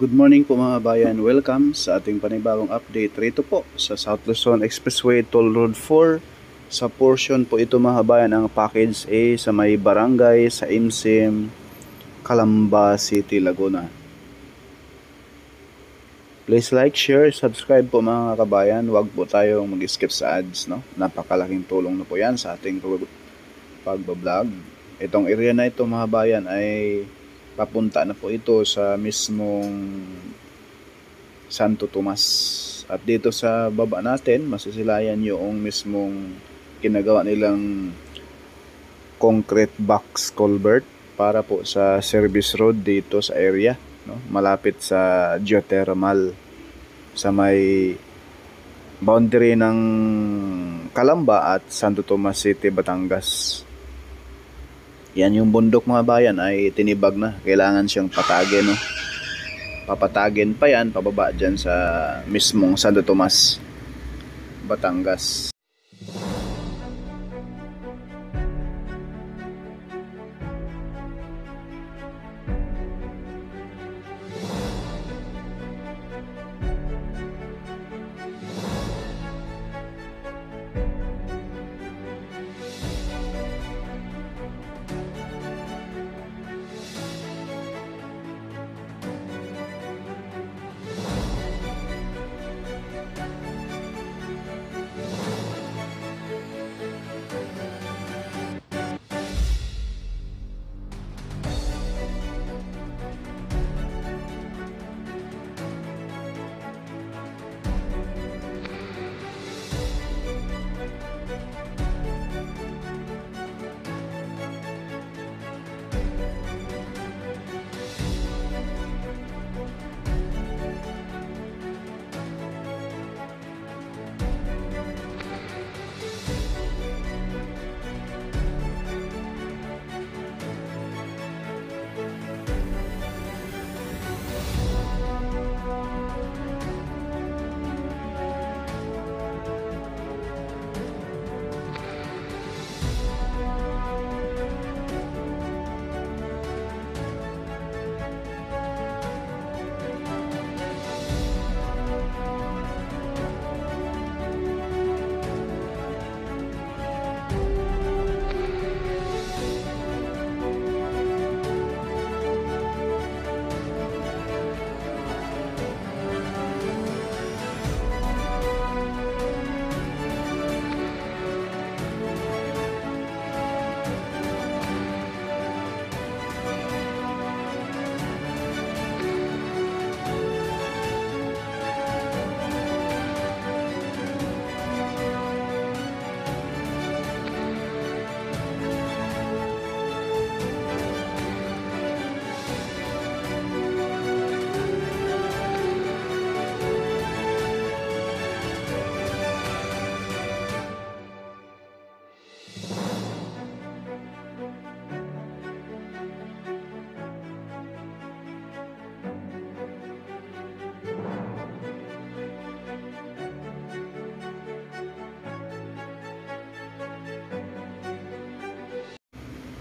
Good morning po mga bayan. Welcome sa ating panibagong update. Rito po sa South Luzon Expressway Toll Road 4. Sa portion po ito mga bayan ang package A sa may barangay sa Imsim, Calamba City, Laguna. Please like, share, subscribe po mga kabayan. Huwag po tayong mag-skip sa ads, no? Napakalaking tulong na po yan sa ating pagbablog. Itong area na ito mga bayan ay papunta na po ito sa mismong Santo Tomas. At dito sa baba natin, masisilayan yung mismong ginagawa nilang concrete box culvert para po sa service road dito sa area, no? Malapit sa geothermal sa may boundary ng Calamba at Santo Tomas City, Batangas. Yan yung bundok mga bayan ay tinibag na. Kailangan siyang patagin, no? Papatagin pa yan, pababa dyan sa mismong Santo Tomas, Batangas.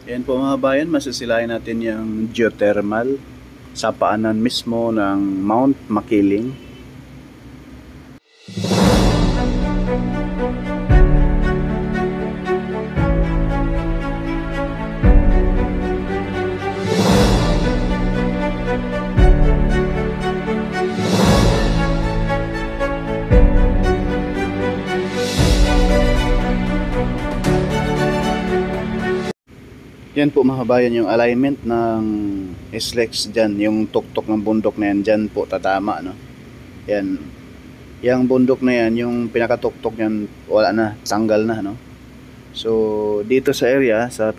Yan po mga bayan, masisilayan natin yung geothermal sa paanan mismo ng Mount Makiling. Yan po mga bayan yung alignment ng SLEX dyan, yung tuktok ng bundok na yan, dyan po tatama, no? Yan, yung bundok na yan, yung pinakatuktok yan, wala na, tanggal na, no? So, dito sa area, sa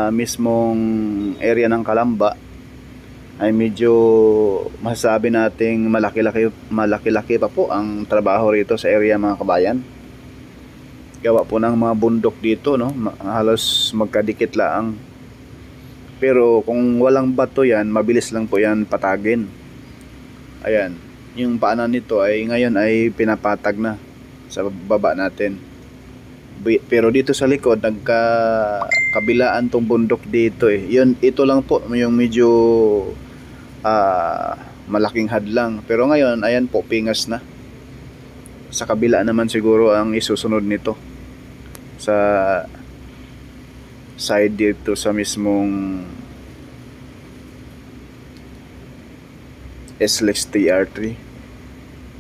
mismong area ng Calamba, ay medyo masasabi nating malaki-laki pa po ang trabaho rito sa area mga kabayan. Gawa po ng mga bundok dito, no? Halos magkadikit lang. Pero kung walang bato yan, mabilis lang po yan patagin. Ayan, yung paanan nito ay ngayon ay pinapatag na sa baba natin. Pero dito sa likod, nagkabilaan tong bundok dito eh. Ito lang po yung medyo malaking hadlang. Pero ngayon, ayan po, pingas na. Sa kabila naman siguro ang isusunod nito. Sa side dito sa mismong SLEX TR3.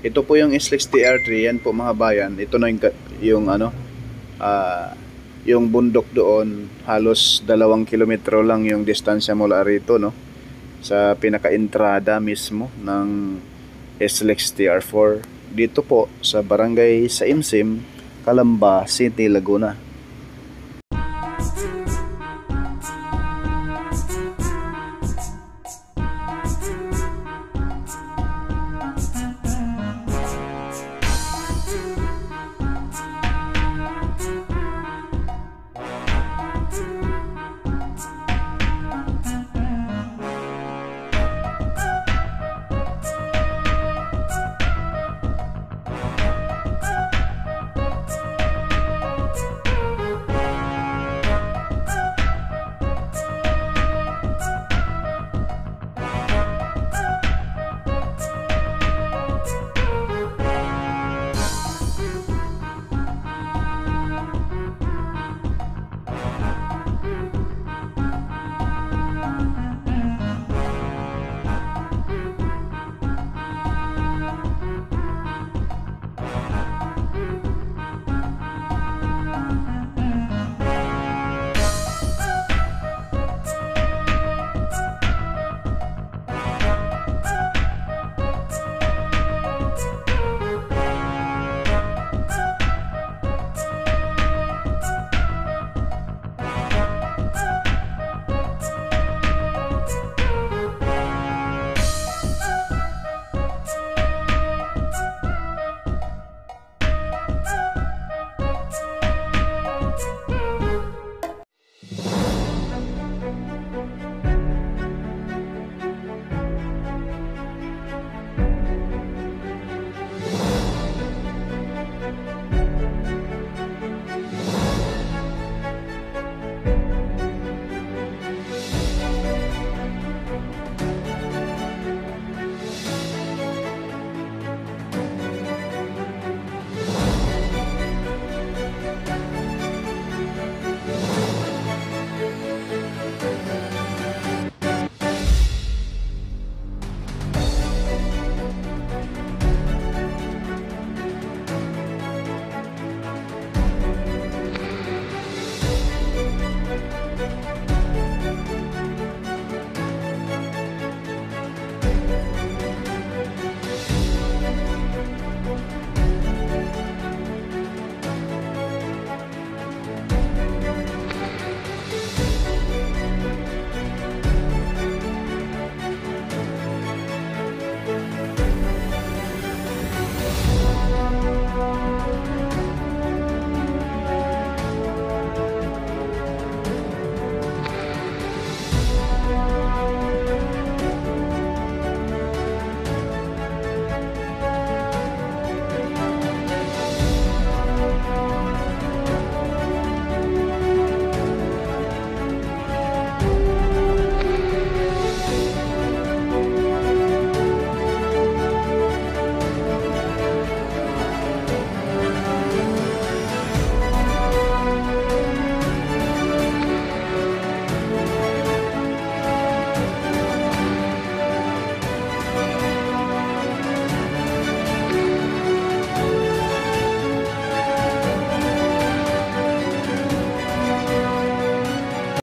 Ito po yung SLEX TR3, yan po mga bayan. Ito na yung ano, yung bundok doon, halos 2 kilometro lang yung distansya mula rito, no? Sa pinaka-entrada mismo ng SLEX TR4. Dito po sa barangay Saimsim, Calamba City, Laguna.